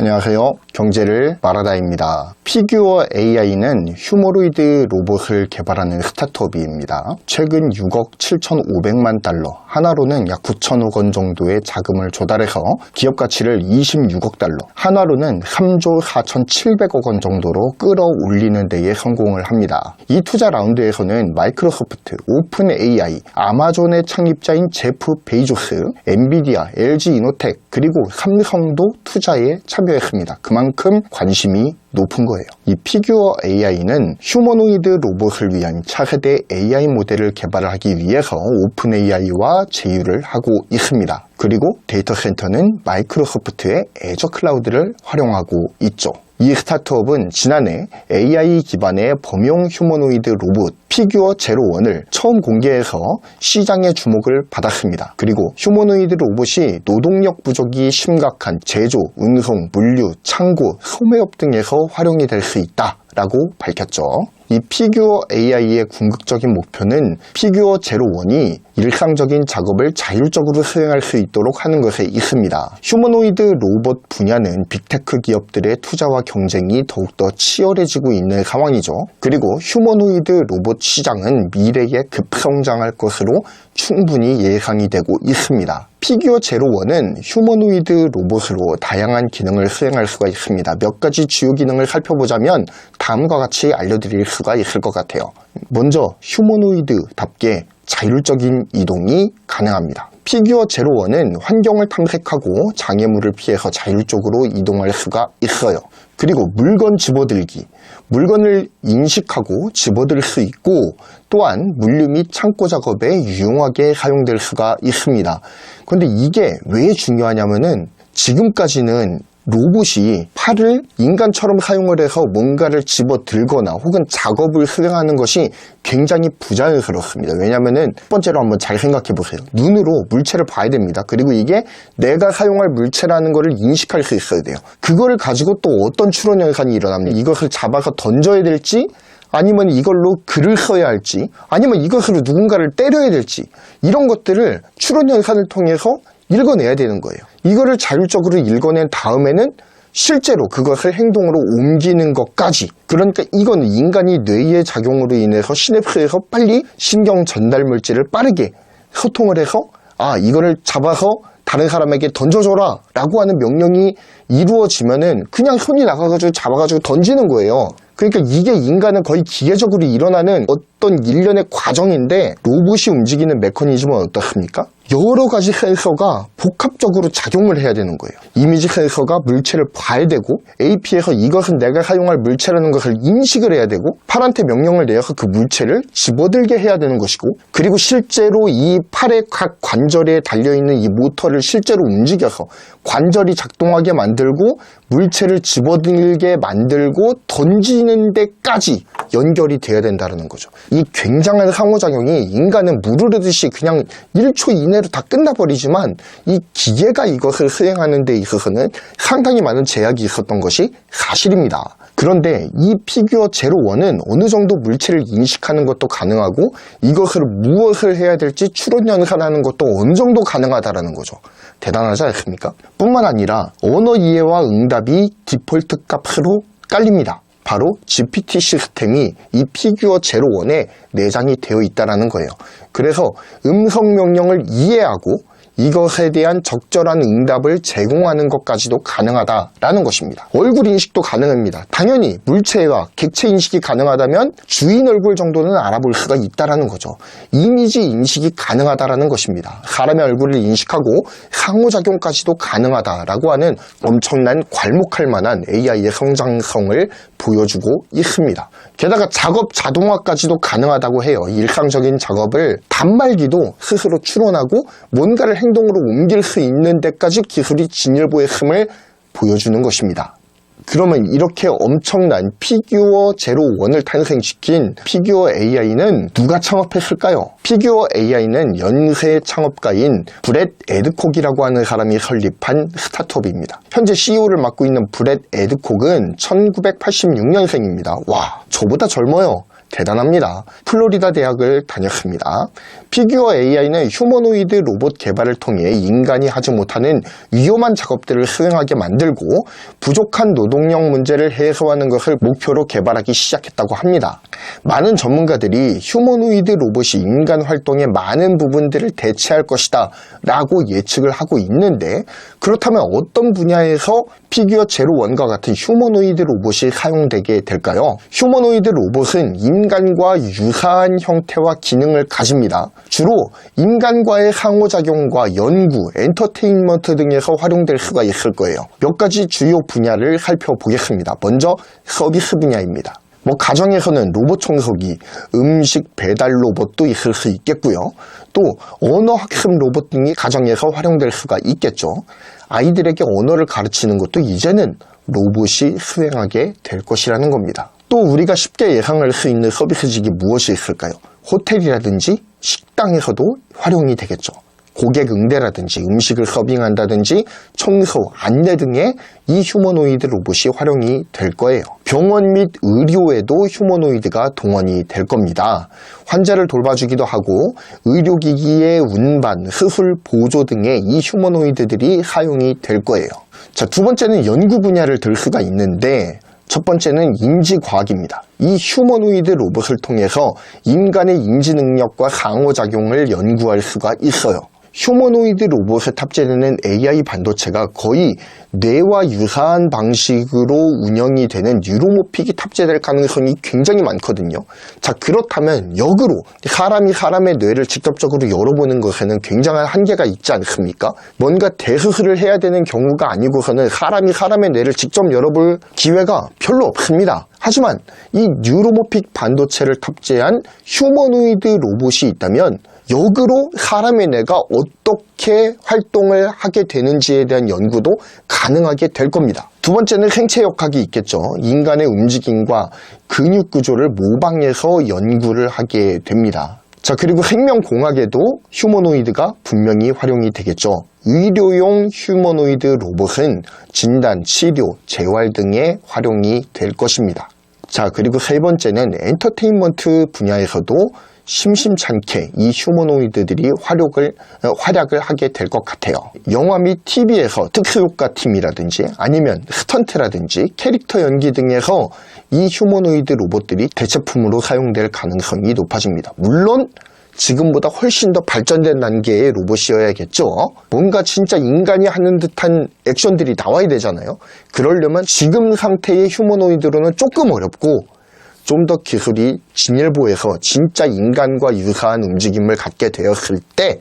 안녕하세요. 경제를 말하다입니다. 피규어 AI는 휴머노이드 로봇을 개발하는 스타트업입니다. 최근 6억 7,500만 달러, 하나로는 약 9천억 원 정도의 자금을 조달해서 기업 가치를 26억 달러, 한화로는 3조 4,700억 원 정도로 끌어올리는 데에 성공을 합니다. 이 투자 라운드에서는 마이크로소프트, 오픈 AI, 아마존의 창립자인 제프 베이조스, 엔비디아, LG 이노텍, 그리고 삼성도 투자에 참여했습니다. 그만큼 관심이 높은 거예요. 이 피규어 AI는 휴머노이드 로봇을 위한 차세대 AI 모델을 개발하기 위해서 오픈 AI와 제휴를 하고 있습니다. 그리고 데이터 센터는 마이크로소프트의 애저 클라우드를 활용하고 있죠. 이 스타트업은 지난해 AI 기반의 범용 휴머노이드 로봇 피규어 제로원을 처음 공개해서 시장의 주목을 받았습니다. 그리고 휴머노이드 로봇이 노동력 부족이 심각한 제조, 운송, 물류, 창고, 소매업 등에서 활용이 될 수 있다라고 밝혔죠. 이 피규어 AI의 궁극적인 목표는 피규어 제로원이 일상적인 작업을 자율적으로 수행할 수 있도록 하는 것에 있습니다. 휴머노이드 로봇 분야는 빅테크 기업들의 투자와 경쟁이 더욱더 치열해지고 있는 상황이죠. 그리고 휴머노이드 로봇 시장은 미래에 급성장할 것으로 충분히 예상이 되고 있습니다. 피규어 제로원은 휴머노이드 로봇으로 다양한 기능을 수행할 수가 있습니다. 몇 가지 주요 기능을 살펴보자면 다음과 같이 알려드릴 수가 있을 것 같아요. 먼저 휴머노이드답게 자율적인 이동이 가능합니다. 피규어 제로원은 환경을 탐색하고 장애물을 피해서 자율적으로 이동할 수가 있어요. 그리고 물건 집어들기, 물건을 인식하고 집어들 수 있고 또한 물류 및 창고 작업에 유용하게 사용될 수가 있습니다. 그런데 이게 왜 중요하냐면은 지금까지는 로봇이 팔을 인간처럼 사용을 해서 뭔가를 집어들거나 혹은 작업을 수행하는 것이 굉장히 부자연스럽습니다. 왜냐면은 첫 번째로 한번 잘 생각해 보세요. 눈으로 물체를 봐야 됩니다. 그리고 이게 내가 사용할 물체라는 것을 인식할 수 있어야 돼요. 그거를 가지고 또 어떤 추론 현상이 일어납니다. 이것을 잡아서 던져야 될지 아니면 이걸로 글을 써야 할지 아니면 이것으로 누군가를 때려야 될지 이런 것들을 추론 현상을 통해서 읽어내야 되는 거예요. 이거를 자율적으로 읽어낸 다음에는 실제로 그것을 행동으로 옮기는 것까지, 그러니까 이건 인간이 뇌의 작용으로 인해서 시냅스에서 빨리 신경 전달 물질을 빠르게 소통을 해서 이거를 잡아서 다른 사람에게 던져줘라 라고 하는 명령이 이루어지면은 그냥 손이 나가가지고 잡아가지고 던지는 거예요. 그러니까 이게 인간은 거의 기계적으로 일어나는 어떤 일련의 과정인데 로봇이 움직이는 메커니즘은 어떻습니까? 여러 가지 센서가 복합적으로 작용을 해야 되는 거예요. 이미지 센서가 물체를 봐야 되고 AP에서 이것은 내가 사용할 물체라는 것을 인식을 해야 되고 팔한테 명령을 내어서 그 물체를 집어들게 해야 되는 것이고 그리고 실제로 이 팔의 각 관절에 달려있는 이 모터를 실제로 움직여서 관절이 작동하게 만들고 물체를 집어들게 만들고 던지는 데까지 연결이 돼야 된다는 거죠. 이 굉장한 상호작용이 인간은 물 흐르듯이 그냥 1초 이내로 다 끝나버리지만 이 기계가 이것을 수행하는 데 있어서는 상당히 많은 제약이 있었던 것이 사실입니다. 그런데 이 피규어 제로원은 어느 정도 물체를 인식하는 것도 가능하고 이것을 무엇을 해야 될지 추론 연산하는 것도 어느 정도 가능하다는 거죠. 대단하지 않습니까? 뿐만 아니라 언어 이해와 응답이 디폴트 값으로 깔립니다. 바로 GPT 시스템이 이 피규어 제로원에 내장이 되어 있다는 거예요. 그래서 음성 명령을 이해하고 이것에 대한 적절한 응답을 제공하는 것까지도 가능하다라는 것입니다. 얼굴 인식도 가능합니다. 당연히 물체와 객체 인식이 가능하다면 주인 얼굴 정도는 알아볼 수가 있다는 거죠. 이미지 인식이 가능하다는 것입니다. 사람의 얼굴을 인식하고 상호작용까지도 가능하다라고 하는 엄청난 괄목할 만한 AI의 성장성을 보여주고 있습니다. 게다가 작업 자동화까지도 가능하다고 해요. 일상적인 작업을 단말기도 스스로 추론하고 뭔가를 행동으로 옮길 수 있는 데까지 기술이 진일보했음을 보여주는 것입니다. 그러면 이렇게 엄청난 피규어 제로원을 탄생시킨 피규어 AI는 누가 창업했을까요? 피규어 AI는 연쇄 창업가인 브렛 에드콕이라고 하는 사람이 설립한 스타트업입니다. 현재 CEO를 맡고 있는 브렛 에드콕은 1986년생입니다. 와, 저보다 젊어요. 대단합니다. 플로리다 대학을 다녔습니다. 피규어 AI는 휴머노이드 로봇 개발을 통해 인간이 하지 못하는 위험한 작업들을 수행하게 만들고 부족한 노동력 문제를 해소하는 것을 목표로 개발하기 시작했다고 합니다. 많은 전문가들이 휴머노이드 로봇이 인간 활동의 많은 부분들을 대체할 것이다 라고 예측을 하고 있는데, 그렇다면 어떤 분야에서 피규어 제로원과 같은 휴머노이드 로봇이 사용되게 될까요? 휴머노이드 로봇은 인간과 유사한 형태와 기능을 가집니다. 주로 인간과의 상호작용과 연구, 엔터테인먼트 등에서 활용될 수가 있을 거예요. 몇 가지 주요 분야를 살펴보겠습니다. 먼저 서비스 분야입니다. 가정에서는 로봇 청소기, 음식 배달 로봇도 있을 수 있겠고요. 또 언어 학습 로봇 등이 가정에서 활용될 수가 있겠죠. 아이들에게 언어를 가르치는 것도 이제는 로봇이 수행하게 될 것이라는 겁니다. 또 우리가 쉽게 예상할 수 있는 서비스직이 무엇이 있을까요? 호텔이라든지 식당에서도 활용이 되겠죠. 고객 응대라든지 음식을 서빙한다든지 청소, 안내 등에 이 휴머노이드 로봇이 활용이 될 거예요. 병원 및 의료에도 휴머노이드가 동원이 될 겁니다. 환자를 돌봐주기도 하고 의료기기의 운반, 수술 보조 등에 이 휴머노이드들이 사용이 될 거예요. 자, 두 번째는 연구 분야를 들 수가 있는데, 첫 번째는 인지과학입니다. 이 휴머노이드 로봇을 통해서 인간의 인지 능력과 상호작용을 연구할 수가 있어요. 휴머노이드 로봇에 탑재되는 AI 반도체가 거의 뇌와 유사한 방식으로 운영이 되는 뉴로모픽이 탑재될 가능성이 굉장히 많거든요. 자, 그렇다면 역으로 사람이 사람의 뇌를 직접적으로 열어보는 것에는 굉장한 한계가 있지 않습니까? 뭔가 대수술을 해야 되는 경우가 아니고서는 사람이 사람의 뇌를 직접 열어볼 기회가 별로 없습니다. 하지만 이 뉴로모픽 반도체를 탑재한 휴머노이드 로봇이 있다면 역으로 사람의 뇌가 어떻게 활동을 하게 되는지에 대한 연구도 가능하게 될 겁니다. 두 번째는 생체 역학이 있겠죠. 인간의 움직임과 근육 구조를 모방해서 연구를 하게 됩니다. 자, 그리고 생명공학에도 휴머노이드가 분명히 활용이 되겠죠. 의료용 휴머노이드 로봇은 진단, 치료, 재활 등에 활용이 될 것입니다. 자, 그리고 세 번째는 엔터테인먼트 분야에서도 심심찮게 이 휴머노이드들이 활약을 하게 될 것 같아요. 영화 및 TV에서 특수효과 팀이라든지 아니면 스턴트라든지 캐릭터 연기 등에서 이 휴머노이드 로봇들이 대체품으로 사용될 가능성이 높아집니다. 물론 지금보다 훨씬 더 발전된 단계의 로봇이어야겠죠. 뭔가 진짜 인간이 하는 듯한 액션들이 나와야 되잖아요. 그러려면 지금 상태의 휴머노이드로는 조금 어렵고 좀 더 기술이 진일보해서 진짜 인간과 유사한 움직임을 갖게 되었을 때,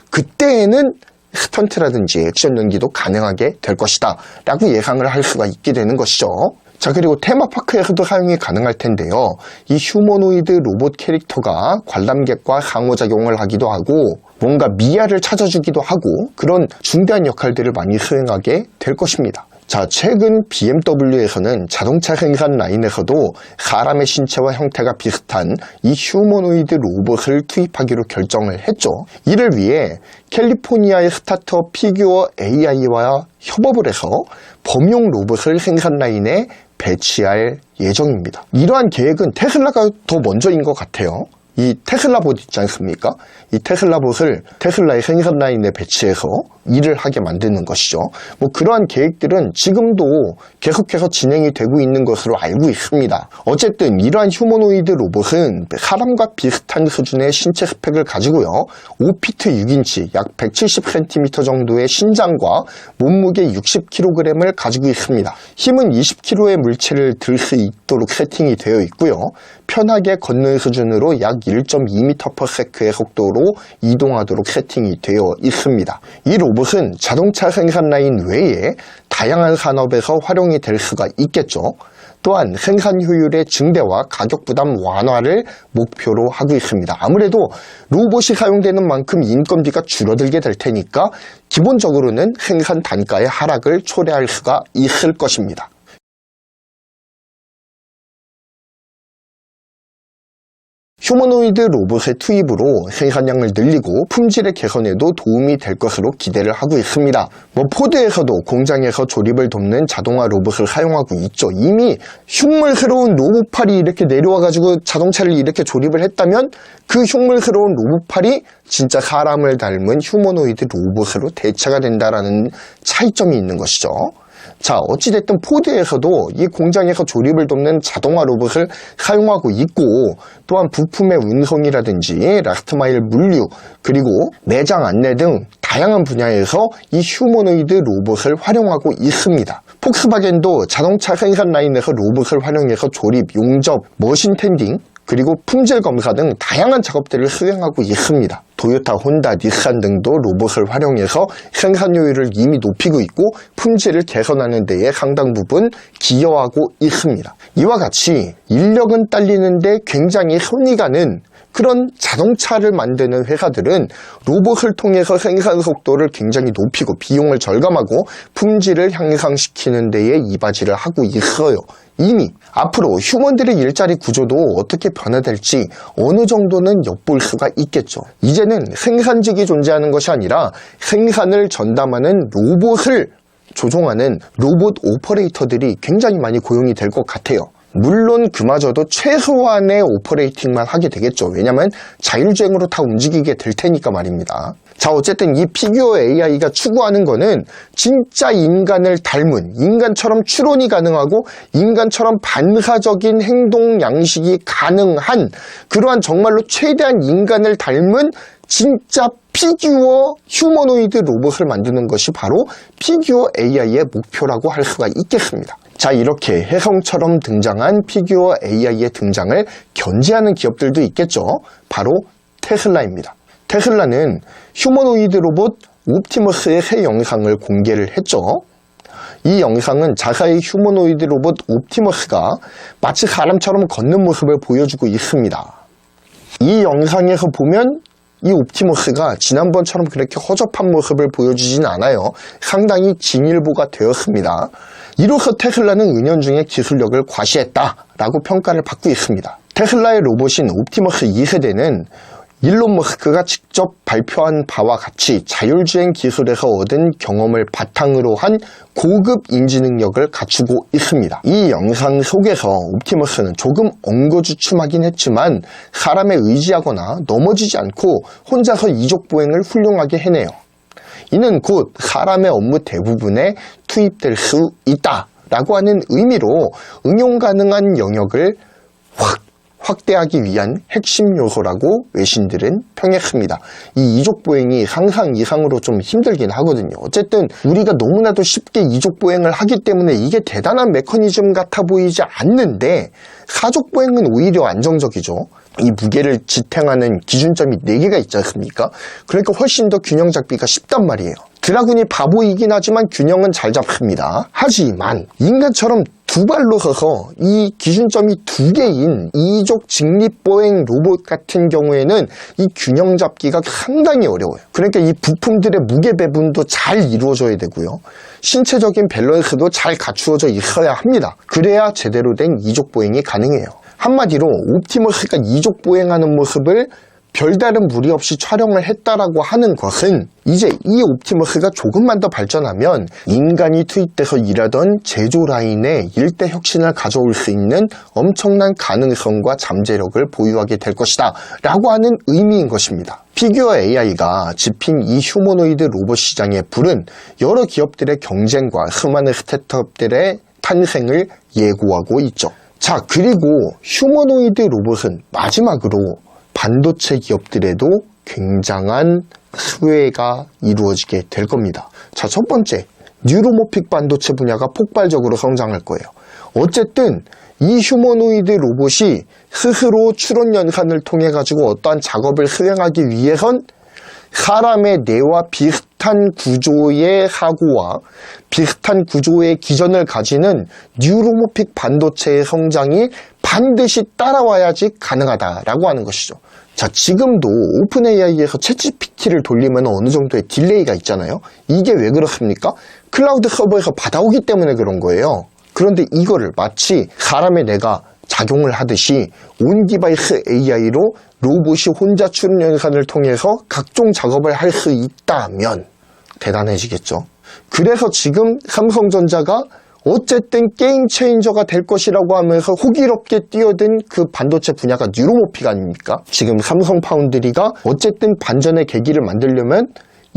그때에는 스턴트라든지 액션 연기도 가능하게 될 것이다 라고 예상을 할 수가 있게 되는 것이죠. 자, 그리고 테마파크에서도 사용이 가능할 텐데요. 이 휴머노이드 로봇 캐릭터가 관람객과 상호작용을 하기도 하고 뭔가 미아를 찾아주기도 하고 그런 중대한 역할들을 많이 수행하게 될 것입니다. 자, 최근 BMW에서는 자동차 생산 라인에서도 사람의 신체와 형태가 비슷한 이 휴머노이드 로봇을 투입하기로 결정을 했죠. 이를 위해 캘리포니아의 스타트업 피규어 AI와 협업을 해서 범용 로봇을 생산 라인에 배치할 예정입니다. 이러한 계획은 테슬라가 더 먼저인 것 같아요. 이 테슬라봇 있지 않습니까? 이 테슬라봇을 테슬라의 생산 라인에 배치해서 일을 하게 만드는 것이죠. 그러한 계획들은 지금도 계속해서 진행이 되고 있는 것으로 알고 있습니다. 어쨌든 이러한 휴머노이드 로봇은 사람과 비슷한 수준의 신체 스펙을 가지고요. 5피트 6인치, 약 170cm 정도의 신장과 몸무게 60kg을 가지고 있습니다. 힘은 20kg의 물체를 들 수 있도록 세팅이 되어 있고요. 편하게 걷는 수준으로 약 1.2m/s의 속도로 이동하도록 세팅이 되어 있습니다. 이 로봇은 자동차 생산 라인 외에 다양한 산업에서 활용이 될 수가 있겠죠. 또한 생산 효율의 증대와 가격 부담 완화를 목표로 하고 있습니다. 아무래도 로봇이 사용되는 만큼 인건비가 줄어들게 될 테니까 기본적으로는 생산 단가의 하락을 초래할 수가 있을 것입니다. 휴머노이드 로봇의 투입으로 생산량을 늘리고 품질의 개선에도 도움이 될 것으로 기대를 하고 있습니다. 포드에서도 공장에서 조립을 돕는 자동화 로봇을 사용하고 있죠. 이미 흉물스러운 로봇팔이 이렇게 내려와가지고 자동차를 이렇게 조립을 했다면 그 흉물스러운 로봇팔이 진짜 사람을 닮은 휴머노이드 로봇으로 대체가 된다라는 차이점이 있는 것이죠. 자, 어찌됐든 포드에서도 이 공장에서 조립을 돕는 자동화 로봇을 사용하고 있고, 또한 부품의 운송이라든지 라스트마일 물류, 그리고 매장 안내 등 다양한 분야에서 이 휴머노이드 로봇을 활용하고 있습니다. 폭스바겐도 자동차 생산 라인에서 로봇을 활용해서 조립, 용접, 머신 텐딩, 그리고 품질 검사 등 다양한 작업들을 수행하고 있습니다. 도요타, 혼다, 닛산 등도 로봇을 활용해서 생산 효율을 이미 높이고 있고 품질을 개선하는 데에 상당 부분 기여하고 있습니다. 이와 같이 인력은 딸리는데 굉장히 손이 가는 그런 자동차를 만드는 회사들은 로봇을 통해서 생산 속도를 굉장히 높이고 비용을 절감하고 품질을 향상시키는 데에 이바지를 하고 있어요. 이미 앞으로 휴먼들의 일자리 구조도 어떻게 변화될지 어느 정도는 엿볼 수가 있겠죠. 이제는 생산직이 존재하는 것이 아니라 생산을 전담하는 로봇을 조종하는 로봇 오퍼레이터들이 굉장히 많이 고용이 될 것 같아요. 물론 그마저도 최소한의 오퍼레이팅만 하게 되겠죠. 왜냐면 자율주행으로 다 움직이게 될 테니까 말입니다. 자, 어쨌든 이 피규어 AI가 추구하는 거는 진짜 인간을 닮은, 인간처럼 추론이 가능하고 인간처럼 반사적인 행동 양식이 가능한 그러한 정말로 최대한 인간을 닮은 진짜 피규어 휴머노이드 로봇을 만드는 것이 바로 피규어 AI의 목표라고 할 수가 있겠습니다. 자, 이렇게 혜성처럼 등장한 피규어 AI의 등장을 견제하는 기업들도 있겠죠. 바로 테슬라입니다. 테슬라는 휴머노이드 로봇 옵티머스의 새 영상을 공개를 했죠. 이 영상은 자사의 휴머노이드 로봇 옵티머스가 마치 사람처럼 걷는 모습을 보여주고 있습니다. 이 영상에서 보면 이 옵티머스가 지난번처럼 그렇게 허접한 모습을 보여주진 않아요. 상당히 진일보가 되었습니다. 이로써 테슬라는 은연중에 기술력을 과시했다라고 평가를 받고 있습니다. 테슬라의 로봇인 옵티머스 2세대는 일론 머스크가 직접 발표한 바와 같이 자율주행 기술에서 얻은 경험을 바탕으로 한 고급 인지 능력을 갖추고 있습니다. 이 영상 속에서 옵티머스는 조금 엉거주춤하긴 했지만 사람에 의지하거나 넘어지지 않고 혼자서 이족보행을 훌륭하게 해내요. 이는 곧 사람의 업무 대부분에 투입될 수 있다라고 하는 의미로 응용 가능한 영역을 확대하기 위한 핵심 요소라고 외신들은 평했습니다. 이 이족보행이 상상 이상으로 좀 힘들긴 하거든요. 어쨌든 우리가 너무나도 쉽게 이족보행을 하기 때문에 이게 대단한 메커니즘 같아 보이지 않는데 사족보행은 오히려 안정적이죠. 이 무게를 지탱하는 기준점이 4개가 있지 않습니까? 그러니까 훨씬 더 균형 잡기가 쉽단 말이에요. 드라군이 바보이긴 하지만 균형은 잘 잡습니다. 하지만 인간처럼 두 발로 서서 이 기준점이 2개인 이족 직립보행 로봇 같은 경우에는 이 균형 잡기가 상당히 어려워요. 그러니까 이 부품들의 무게 배분도 잘 이루어져야 되고요. 신체적인 밸런스도 잘 갖추어져 있어야 합니다. 그래야 제대로 된 이족보행이 가능해요. 한마디로 옵티머스가 이족보행하는 모습을 별다른 무리 없이 촬영을 했다라고 하는 것은 이제 이 옵티머스가 조금만 더 발전하면 인간이 투입돼서 일하던 제조 라인에 일대 혁신을 가져올 수 있는 엄청난 가능성과 잠재력을 보유하게 될 것이다 라고 하는 의미인 것입니다. 피규어 AI가 집힌 이 휴머노이드 로봇 시장에 부른 여러 기업들의 경쟁과 수많은 스타트업들의 탄생을 예고하고 있죠. 자, 그리고 휴머노이드 로봇은 마지막으로 반도체 기업들에도 굉장한 수혜가 이루어지게 될 겁니다. 자, 첫 번째, 뉴로모픽 반도체 분야가 폭발적으로 성장할 거예요. 어쨌든 이 휴머노이드 로봇이 스스로 추론 연산을 통해 가지고 어떠한 작업을 수행하기 위해선 사람의 뇌와 비슷한 구조의 사고와 비슷한 구조의 기전을 가지는 뉴로모픽 반도체의 성장이 반드시 따라와야지 가능하다라고 하는 것이죠. 자, 지금도 오픈 AI에서 챗GPT를 돌리면 어느 정도의 딜레이가 있잖아요. 이게 왜 그렇습니까? 클라우드 서버에서 받아오기 때문에 그런 거예요. 그런데 이거를 마치 사람의 뇌가 작용을 하듯이 온디바이스 AI로 로봇이 혼자 추론 연산을 통해서 각종 작업을 할 수 있다면 대단해지겠죠. 그래서 지금 삼성전자가 어쨌든 게임 체인저가 될 것이라고 하면서 호기롭게 뛰어든 그 반도체 분야가 뉴로모픽 아닙니까? 지금 삼성 파운드리가 어쨌든 반전의 계기를 만들려면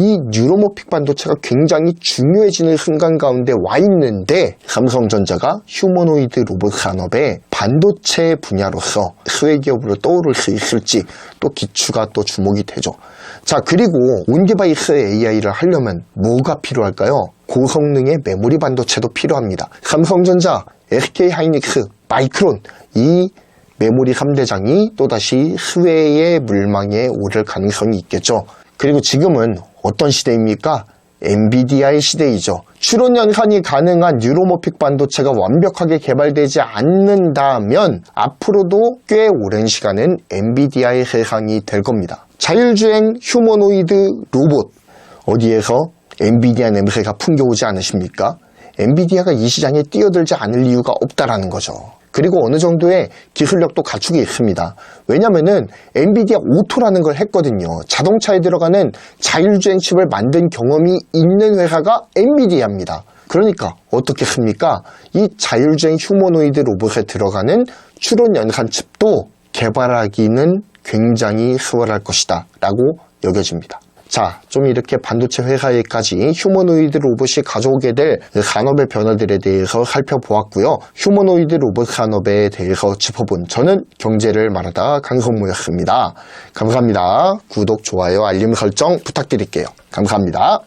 이 뉴로모픽 반도체가 굉장히 중요해지는 순간 가운데 와 있는데 삼성전자가 휴머노이드 로봇 산업의 반도체 분야로서 수혜 기업으로 떠오를 수 있을지 또 기추가 또 주목이 되죠. 자, 그리고 온디바이스 AI를 하려면 뭐가 필요할까요? 고성능의 메모리 반도체도 필요합니다. 삼성전자, SK하이닉스, 마이크론 이 메모리 3대장이 또다시 수혜의 물망에 오를 가능성이 있겠죠. 그리고 지금은 어떤 시대입니까? 엔비디아의 시대이죠. 추론 연산이 가능한 뉴로모픽 반도체가 완벽하게 개발되지 않는다면 앞으로도 꽤 오랜 시간은 엔비디아의 세상이 될 겁니다. 자율주행 휴머노이드 로봇 어디에서 엔비디아 냄새가 풍겨오지 않으십니까? 엔비디아가 이 시장에 뛰어들지 않을 이유가 없다라는 거죠. 그리고 어느 정도의 기술력도 갖추고 있습니다. 왜냐면은 엔비디아 오토라는 걸 했거든요. 자동차에 들어가는 자율주행 칩을 만든 경험이 있는 회사가 엔비디아입니다. 그러니까 어떻겠습니까? 이 자율주행 휴머노이드 로봇에 들어가는 추론 연산 칩도 개발하기는 굉장히 수월할 것이다 라고 여겨집니다. 자, 좀 이렇게 반도체 회사에까지 휴머노이드 로봇이 가져오게 될 산업의 변화들에 대해서 살펴보았고요. 휴머노이드 로봇 산업에 대해서 짚어본 저는 경제를 말하다 강성무였습니다. 감사합니다. 구독, 좋아요, 알림 설정 부탁드릴게요. 감사합니다.